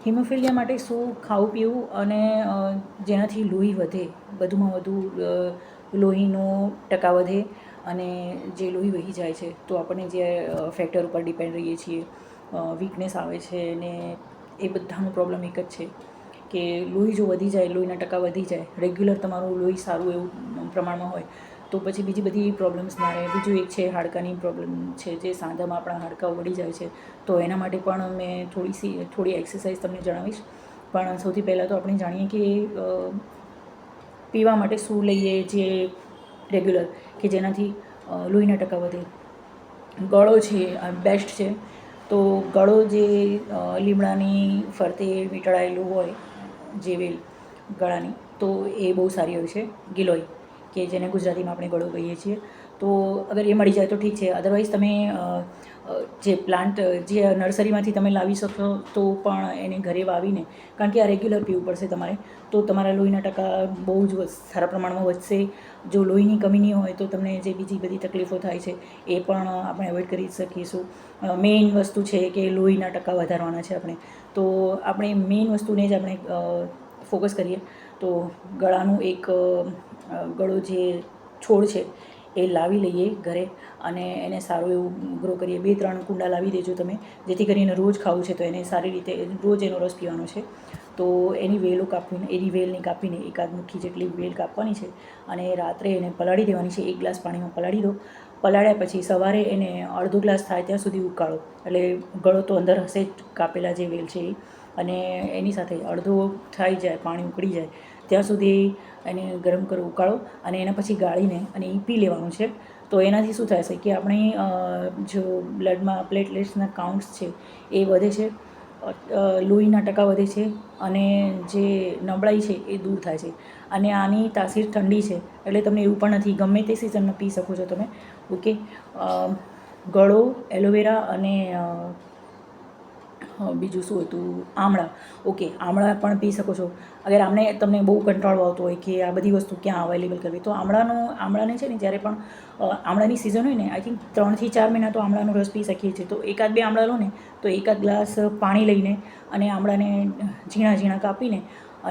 Haemophilia માટે શું ખાવું પીવું અને જેનાથી લોહી વધે, વધુમાં વધુ લોહીનો ટકા વધે અને જે લોહી વહી જાય છે તો આપણને જે ફેક્ટર ઉપર ડિપેન્ડ રહીએ છીએ, વીકનેસ આવે છે ને એ બધાનો પ્રોબ્લેમ એક જ છે કે લોહી જો વધી જાય, લોહીના ટકા વધી જાય, રેગ્યુલર તમારું લોહી સારું એવું પ્રમાણમાં હોય તો પછી બીજી બધી પ્રોબ્લેમ્સ ના રહે. બીજું એક છે હાડકાની પ્રોબ્લેમ છે, જે સાંધામાં આપણા હાડકાં વળી જાય છે, તો એના માટે પણ મેં થોડી એક્સરસાઇઝ તમને જણાવીશ. પણ સૌથી પહેલાં તો આપણે જાણીએ કે પીવા માટે શું લઈએ જે રેગ્યુલર કે જેનાથી લોહીના ટકા વધે. ગળો છે બેસ્ટ છે. તો ગળો જે લીમડાની ફરતે વીંટળાયેલું હોય જે વેલ ગળાની, તો એ બહુ સારી હોય છે. ગિલોય કે જેને ગુજરાતીમાં આપણે ગળો કહીએ છીએ, તો અગર એ મળી જાય તો ઠીક છે. અદરવાઇઝ તમે જે પ્લાન્ટ જે નર્સરીમાંથી તમે લાવી શકો તો પણ એને ઘરે વાવીને, કારણ કે આ રેગ્યુલર પીવું પડશે તમારે, તો તમારા લોહીના ટકા બહુ જ સારા પ્રમાણમાં વધશે. જો લોહીની કમી નહીં હોય તો તમને જે બીજી બધી તકલીફો થાય છે એ પણ આપણે અવોઇડ કરી શકીશું. મેઇન વસ્તુ છે કે લોહીના ટકા વધારવાના છે આપણે, તો આપણે મેઇન વસ્તુને જ આપણે ફોકસ કરીએ. તો ગળાનું એક ગળો જે છોડ છે એ લાવી લઈએ ઘરે અને એને સારું એવું ગ્રો કરીએ. 2-3 કુંડા લાવી દેજો તમે, જેથી કરીને રોજ ખાવું છે તો એને સારી રીતે રોજ એનો રસ પીવાનો છે. તો એની વેલને કાપીને એકાદ મુઠ્ઠી જેટલી વેલ કાપવાની છે અને રાત્રે એને પલાળી દેવાની છે. 1 ગ્લાસ પાણીમાં પલાળી દો. પલાળ્યા પછી સવારે એને અડધો ગ્લાસ થાય ત્યાં સુધી ઉકાળો, એટલે ગળો તો અંદર હશે જ કાપેલા જે વેલ છે એ, અને એની સાથે અડધો થઈ જાય, પાણી ઉકળી જાય ત્યાં સુધી એને ગરમ કરો, ઉકાળો અને એના પછી ગાળીને અને એ પી લેવાનું છે. તો એનાથી શું થાય છે કે આપણે જો બ્લડમાં પ્લેટલેટ્સના કાઉન્ટ્સ છે એ વધે છે, લોહીના ટકા વધે છે અને જે નબળાઈ છે એ દૂર થાય છે. અને આની તાસીર ઠંડી છે એટલે તમને એવું પણ નથી, ગમે તે સિઝનમાં પી શકો છો તમે. ઓકે, ગળો, એલોવેરા અને બીજું શું હતું, આમળા. ઓકે, આમળા પણ પી શકો છો. અગર તમને બહુ કંટાળો આવતો હોય કે આ બધી વસ્તુ ક્યાં અવેલેબલ કરવી, તો આમળાને છે ને જ્યારે પણ આમળાની સિઝન હોય ને, આઈ થિંક 3 થી 4 મહિના તો આમળાનો રસ પી શકીએ છીએ. તો 1-2 આમળા લો ને તો 1 ગ્લાસ પાણી લઈને અને આમળાને ઝીણા ઝીણા કાપીને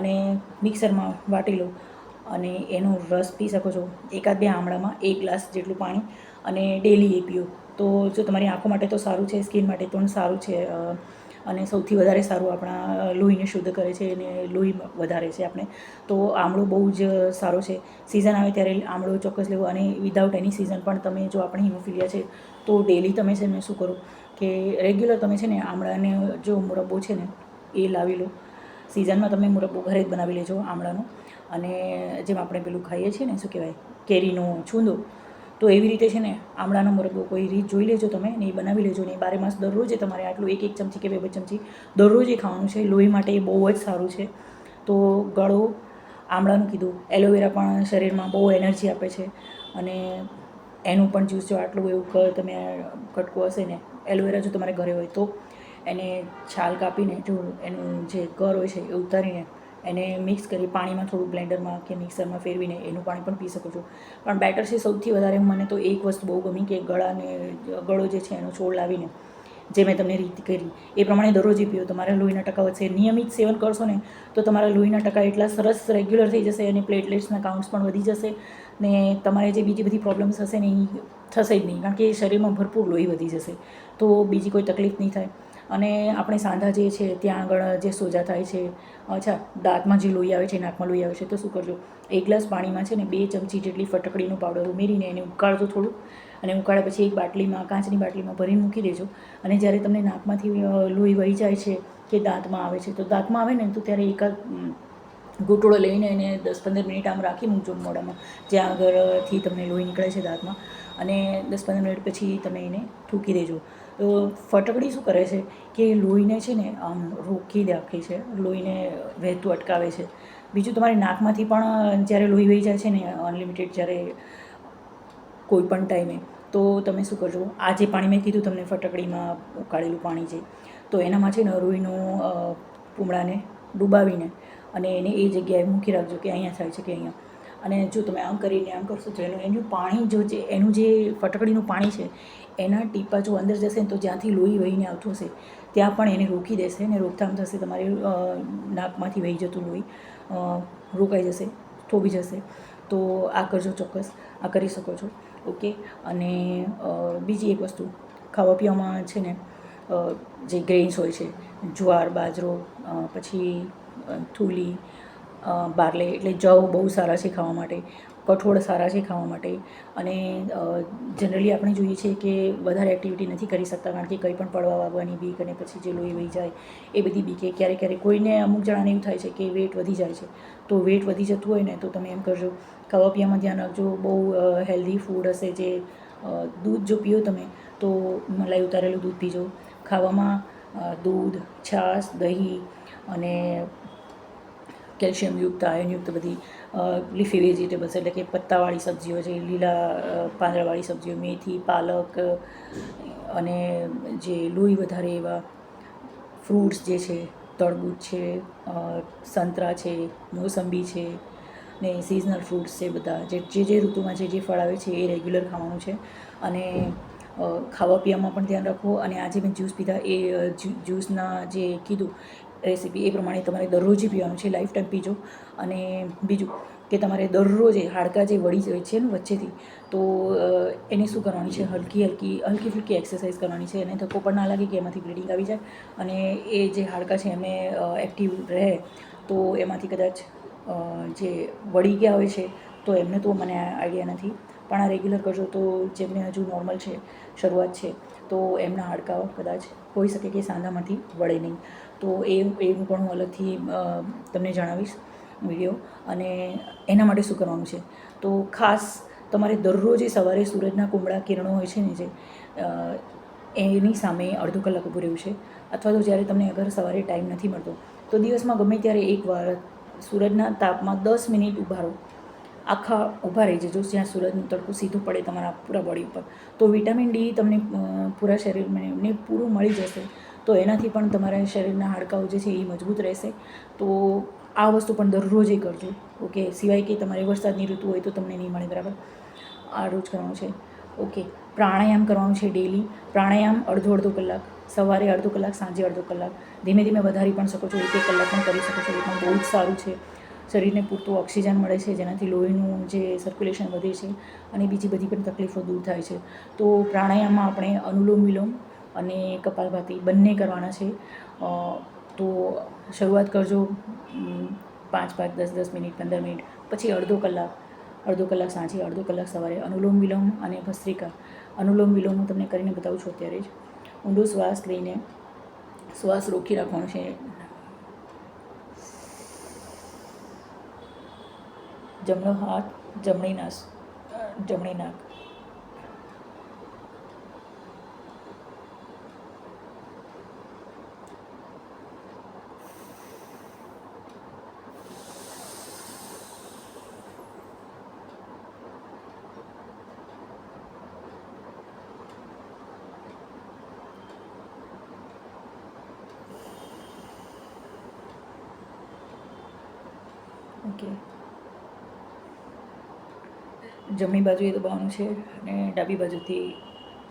અને મિક્સરમાં વાટી લો અને એનો રસ પી શકો છો. 1-2 આમળામાં 1 ગ્લાસ જેટલું પાણી, અને ડેલી એ પીઓ. તો જો તમારી આંખો માટે તો સારું છે, સ્કિન માટે પણ સારું છે અને સૌથી વધારે સારું આપણા લોહીને શુદ્ધ કરે છે અને લોહી વધારે છે આપણે. તો આમળો બહુ જ સારો છે. સિઝન આવે ત્યારે આમળો ચોક્કસ લેવો. અને વિધાઉટ એની સિઝન પણ તમે જો આપણે હિમોફિલિયા છે તો ડેલી તમે છે ને શું કરો કે રેગ્યુલર તમે છે ને આમળાને જો મુરબ્બો છે ને એ લાવી લો. સિઝનમાં તમે મુરબ્બો ઘરે જ બનાવી લેજો આમળાનો. અને જેમ આપણે પેલું ખાઈએ છીએ ને, શું કહેવાય, કેરીનો છૂંદો, તો એવી રીતે છે ને આમળાનો મુરબ્બો કોઈ રીત જોઈ લેજો તમે ને એ બનાવી લેજો. ને 12 માસ દરરોજ તમારે આટલું 1 ચમચી કે 2 ચમચી દરરોજ એ ખાવાનું છે. લોહી માટે એ બહુ જ સારું છે. તો ગળો, આમળાનું કીધું, એલોવેરા પણ શરીરમાં બહુ એનર્જી આપે છે અને એનું પણ જ્યુસ જો આટલું એવું તમે કટકો હશે ને, એલોવેરા જો તમારે ઘરે હોય તો એને છાલ કાપીને, જો એનું જે કર હોય છે એ ઉતારીને એને મિક્સ કરી પાણીમાં થોડું બ્લેન્ડરમાં કે મિક્સરમાં ફેરવીને એનું પાણી પણ પી શકો છો. પણ બેટર છે સૌથી વધારે મને તો એક વસ્તુ બહુ ગમી કે ગળો જે છે એનો છોડ લાવીને જે મેં તમને રીત કરી એ પ્રમાણે દરરોજ પીઓ. તમારા લોહીના ટકા વધશે. નિયમિત સેવન કરશો ને તો તમારા લોહીના ટકા એટલા સરસ રેગ્યુલર થઈ જશે અને પ્લેટલેટ્સના કાઉન્ટ્સ પણ વધી જશે ને તમારે જે બીજી બધી પ્રોબ્લેમ્સ હશે ને એ થશે જ નહીં, કારણ કે શરીરમાં ભરપૂર લોહી વધી જશે. તો બીજી કોઈ તકલીફ નહીં થાય. અને આપણે સાંધા જે છે ત્યાં આગળ જે સોજા થાય છે, અચ્છા, દાંતમાં જે લોહી આવે છે, નાકમાં લોહી આવે છે, તો શું કરજો, 1 ગ્લાસ પાણીમાં છે ને 2 ચમચી જેટલી ફટકડીનું પાવડર ઉમેરીને એને ઉકાળજો થોડું, અને ઉકાળ્યા પછી એક બાટલીમાં, કાચની બાટલીમાં ભરીને મૂકી દેજો. અને જ્યારે તમને નાકમાંથી લોહી વહી જાય છે કે દાંતમાં આવે છે, તો દાંતમાં આવે ને તો ત્યારે એકાદ ઘૂંટડો લઈને એને 10-15 મિનિટ આમ રાખી મૂકજો મોઢામાં, જ્યાં આગળથી તમને લોહી નીકળે છે દાંતમાં, અને 10-15 મિનિટ પછી તમે એને થૂંકી દેજો. તો ફટકડી શું કરે છે કે લોહીને છે ને આમ રોકી રાખે છે, લોહીને વહેતું અટકાવે છે. બીજું, તમારી નાકમાંથી પણ જ્યારે લોહી વહી જાય છે ને અનલિમિટેડ, જ્યારે કોઈ પણ ટાઈમે, તો તમે શું કરજો, આ જે પાણી મેં કીધું તમને ફટકડીમાં ઉકાળેલું પાણી છે, તો એનામાં છે ને રૂઈનું પૂમડાને ડુબાવીને અને એને એ જગ્યાએ મૂકી રાખજો કે અહીંયા થાય છે કે અહીંયા. અને જો તમે આમ કરીને આમ કરશો તો એનું પાણી એનું જે ફટકડીનું પાણી છે એના ટીપા જો અંદર જશે ને તો જ્યાંથી લોહી વહીને આવતું હશે ત્યાં પણ એને રોકી દેશે અને રોકથામ થશે, તમારે નાકમાંથી વહી જતું લોહી રોકાઈ જશે, થોભી જશે. તો આ કરજો ચોક્કસ, આ કરી શકો છો. ઓકે. અને બીજી એક વસ્તુ, ખાવા પીવામાં છે ને જે ગ્રેન્સ હોય છે, જુવાર, બાજરો, પછી થૂલી, બાર્લે, એટલે જવ બહુ સારા છે ખાવા માટે, કઠોળ સારા છે ખાવા માટે. અને જનરલી આપણે જોઈએ છીએ કે વધારે એક્ટિવિટી નથી કરી શકતા કારણ કે કંઈ પણ પડવા વાગવાની બીક અને પછી જે લોહી વહી જાય એ બધી બીકે. ક્યારેક ક્યારેક કોઈને અમુક જણાને એવું થાય છે કે વેટ વધી જાય છે, તો વેટ વધી જતું હોય ને તો તમે એમ કરજો, ખાવા પીવામાં ધ્યાન રાખજો. બહુ હેલ્ધી ફૂડ હશે, જે દૂધ જો પીઓ તમે તો મલાઈ ઉતારેલું દૂધ પીજો. ખાવામાં દૂધ, છાશ, દહીં અને કેલ્શિયમયુક્ત, આયનયુક્ત બધી લીફી વેજીટેબલ્સ એટલે કે પત્તાવાળી સબ્જીઓ છે, લીલા પાંદડાવાળી સબ્જીઓ, મેથી, પાલક, અને જે લોહી વધારે એવા ફ્રૂટ્સ જે છે, તરબૂચ છે, સંતરા છે, મોસંબી છે, ને સિઝનલ ફ્રૂટ્સ છે બધા, જે ઋતુમાં જે ફળ આવે છે એ રેગ્યુલર ખાવાનું છે. અને ખાવા પીવામાં પણ ધ્યાન રાખો. અને આજે મેં જ્યુસ પીધા એ જ્યુસના જે કીધું રેસીપી એ પ્રમાણે તમારે દરરોજ પીવાનું છે, લાઈફ ટાઈમ પીજો. અને બીજું કે તમારે દરરોજે હાડકાં જે વળી જાય છે ને વચ્ચેથી, તો એને શું કરવાની છે, હલકી ફૂલકી એક્સરસાઇઝ કરવાની છે. એને ધક્કો પણ ના લાગે કે એમાંથી બ્લીડિંગ આવી જાય, અને એ જે હાડકાં છે એમને એક્ટિવ રહે, તો એમાંથી કદાચ જે વળી ગયા હોય છે તો એમને તો મને આઈડિયા નથી, પણ આ રેગ્યુલર કરજો તો જેમને હજુ નોર્મલ છે, શરૂઆત છે, તો એમના હાડકાં કદાચ હોઈ શકે કે સાંધામાંથી વળે નહીં. તો એનું પણ હું અલગથી તમને જણાવીશ વિડીયો. અને એના માટે શું કરવાનું છે, તો ખાસ તમારે દરરોજ સવારે સૂરજના કુમળા કિરણો હોય છે ને જે, એની સામે અડધો કલાક ઊભું રહ્યું છે. અથવા તો જ્યારે તમને અગર સવારે ટાઈમ નથી મળતો તો દિવસમાં ગમે ત્યારે એકવાર સૂરજના તાપમાં 10 મિનિટ ઊભા રહો. આખા ઊભા રહી જજો જ્યાં સૂરજનું તડકું સીધું પડે તમારા પૂરા બોડી ઉપર, તો વિટામિન ડી તમને પૂરા શરીરમાં પૂરું મળી જશે. તો એનાથી પણ તમારા શરીરના હાડકાઓ જે છે એ મજબૂત રહેશે. તો આ વસ્તુ પણ દરરોજે કરજો. ઓકે. સિવાય કે તમારે વરસાદની ઋતુ હોય તો તમને નહીં મળે, બરાબર. આ રોજ કરવાનું છે. ઓકે. પ્રાણાયામ કરવાનું છે ડેલી. પ્રાણાયામ અડધો કલાક, સવારે અડધો કલાક, સાંજે અડધો કલાક. ધીમે ધીમે વધારી પણ શકો છો, 1 કલાક પણ કરી શકો છો. એ પણ બહુ જ સારું છે. શરીરને પૂરતું ઓક્સિજન મળે છે, જેનાથી લોહીનું જે સર્ક્યુલેશન વધે છે અને બીજી બધી પણ તકલીફો દૂર થાય છે. તો પ્રાણાયામમાં આપણે અનુલોમ વિલોમ અને કપાલભાતિ બંને કરવાના છે. તો શરૂઆત કરજો 5-5, 10-10 મિનિટ, 15 મિનિટ, પછી અડધો કલાક સાંજે, અડધો કલાક સવારે અનુલોમ વિલોમ અને ભસ્ત્રિકા. અનુલોમ વિલોમ હું તમને કરીને બતાવું છું અત્યારે જ. ઊંડો શ્વાસ લઈને શ્વાસ રોકી રાખવાનો છે. જમણો હાથ, જમણી નાક. ઓકે. જમણી બાજુએ દબાવવાનું છે અને ડાબી બાજુથી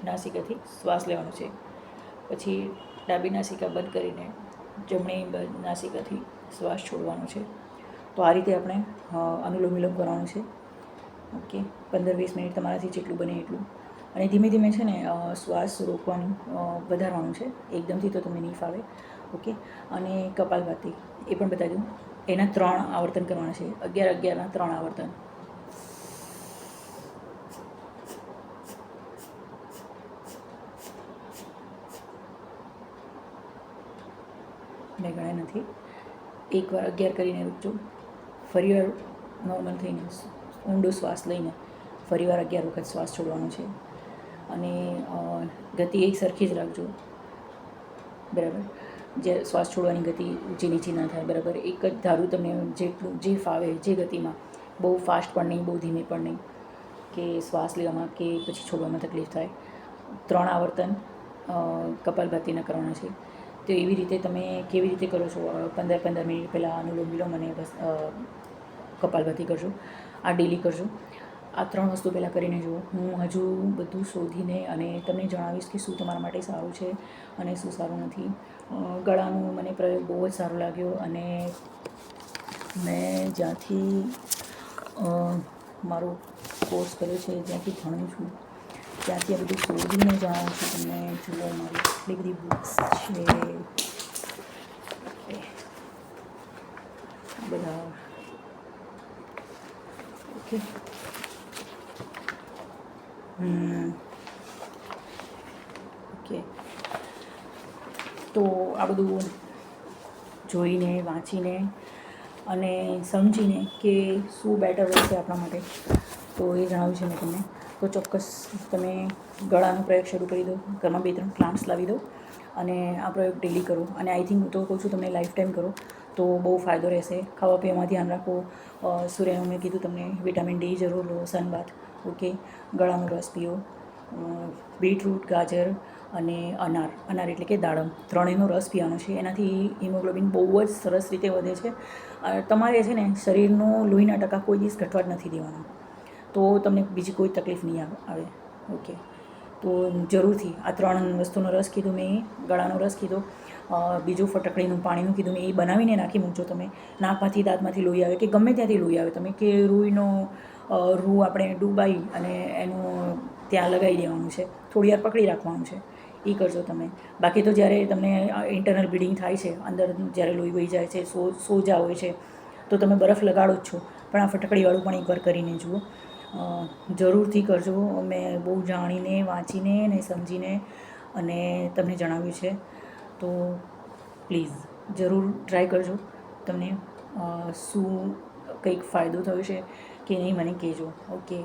નાસિકાથી શ્વાસ લેવાનો છે. પછી ડાબી નાસિકા બંધ કરીને જમણી નાસિકાથી શ્વાસ છોડવાનો છે. તો આ રીતે આપણે અનુલોમ વિલોમ કરવાનું છે. ઓકે. 15-20 મિનિટ તમારાથી જેટલું બને એટલું. અને ધીમે ધીમે છે ને શ્વાસ રોકવાનું, વધારવાનું છે. એકદમથી તો તમને નહીં ફાવે. ઓકે. અને કપાલભાતિ એ પણ બતાવી દઉં. એના 3 આવર્તન કરવાના છે. 11-11ના 3 આવર્તન. મેં ગણ્યા નથી. એકવાર 11 કરીને રૂકજો. ફરીવાર નોર્મલ થઈને ઊંડો શ્વાસ લઈને ફરીવાર 11 વખત શ્વાસ છોડવાનો છે. અને ગતિ એક સરખી જ રાખજો, બરાબર. જે શ્વાસ છોડવાની ગતિ ઊંચી નીચી ના થાય, બરાબર. એક જ ધારું તમને જેટલું જે ફાવે જે ગતિમાં, બહુ ફાસ્ટ પણ નહીં, બહુ ધીમે પણ નહીં, કે શ્વાસ લેવામાં કે પછી છોડવામાં તકલીફ થાય. 3 આવર્તન કપાલભાતિના કરવાના છે. તો એવી રીતે તમે કેવી રીતે કરો છો, 15-15 મિનિટ પહેલાં અનુલોમ વિલોમ અને બસ કપાલભાતિ કરજો. આ ડેલી કરજો. આ 3 વસ્તુ પહેલાં કરીને જુઓ. હું હજુ બધું શોધીને અને તમને જણાવીશ કે શું તમારા માટે સારું છે અને શું સારું નથી. ગળાનું મને પ્રયોગ બહુ જ સારો લાગ્યો અને મેં જ્યાંથી મારો કોર્સ કર્યો છે, જ્યાંથી ભણું છું, ત્યાંથી આ બધું શોધીને જણાવું છું તમને. જુઓ, મારી એટલી બધી બુક્સ છે, બધા. Okay, okay. તો આ બધું જોઈને, વાંચીને અને સમજીને કે શું બેટર રહેશે આપણા માટે, તો એ જણાવ્યું છે મેં તમને. તો ચોક્કસ તમે ગળાનો પ્રયોગ શરૂ કરી દો, ઘરમાં 2-3 પ્લાન્ટ્સ લાવી દો અને આ પ્રયોગ ડેલી કરો. અને આઈ થિંક હું તો કહું છું તમને લાઈફ ટાઈમ કરો તો બહુ ફાયદો રહેશે. ખાવા પીવામાં ધ્યાન રાખો. સૂર્યનું મેં કીધું તમને, વિટામિન ડી જરૂર લો, સનબાથ. ઓકે, ગળાનો રસ પીઓ. બીટરૂટ, ગાજર અને અનાર એટલે કે દાડમ, ત્રણેયનો રસ પીવાનો છે. એનાથી હિમોગ્લોબિન બહુ જ સરસ રીતે વધે છે. તમારે છે ને શરીરનો લોહીના ટકા કોઈ દિવસ ઘટવા જ નથી દેવાના, તો તમને બીજી કોઈ તકલીફ નહીં આવે. ઓકે, તો જરૂરથી આ 3 વસ્તુનો રસ કીધું મેં, ગળાનો રસ કીધો, બીજું ફટકડીનું પાણીનું કીધું મેં, એ બનાવીને નાખી મૂકજો તમે. નાકમાંથી, દાંતમાંથી લોહી આવે કે ગમે ત્યાંથી લોહી આવે, તમે કે રૂ આપણે ડૂબાઈ અને એનું ત્યાં લગાવી દેવાનું છે, થોડી વાર પકડી રાખવાનું છે, એ કરજો તમે. બાકી તો જ્યારે તમને ઇન્ટરનલ બ્લીડિંગ થાય છે, અંદર જ્યારે લોહી વહી જાય છે, સોજા હોય છે, તો તમે બરફ લગાડો જ છો, પણ આ ફટકડીવાળું પણ એકવાર કરીને જુઓ. જરૂરથી કરજો. મેં બહુ જાણીને, વાંચીને ને સમજીને અને તમને જણાવ્યું છે, તો પ્લીઝ જરૂર ટ્રાય કરજો. તમને શું કંઈક ફાયદો થયો છે કે નહીં મને કહેજો. ઓકે.